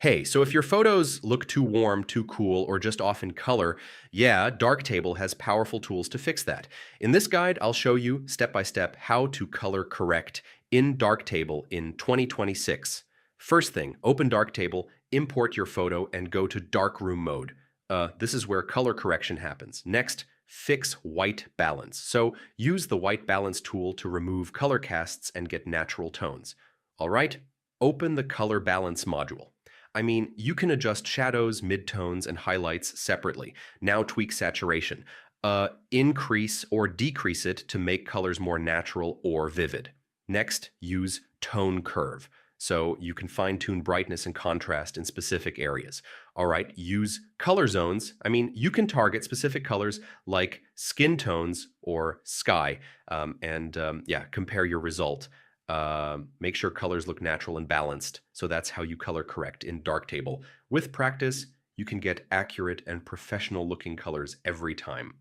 Hey, so if your photos look too warm, too cool, or just off in color, yeah, Darktable has powerful tools to fix that. In this guide, I'll show you step by step how to color correct in Darktable in 2026. First thing, open Darktable, import your photo, and go to darkroom mode. This is where color correction happens. Next, fix white balance. So use the white balance tool to remove color casts and get natural tones. All right, open the color balance module. You can adjust shadows, midtones, and highlights separately. Now tweak saturation. Increase or decrease it to make colors more natural or vivid. Next, use tone curve. So you can fine tune brightness and contrast in specific areas. All right, use color zones. You can target specific colors like skin tones or sky, and compare your result. Make sure colors look natural and balanced. So that's how you color correct in Darktable. With practice, you can get accurate and professional looking colors every time.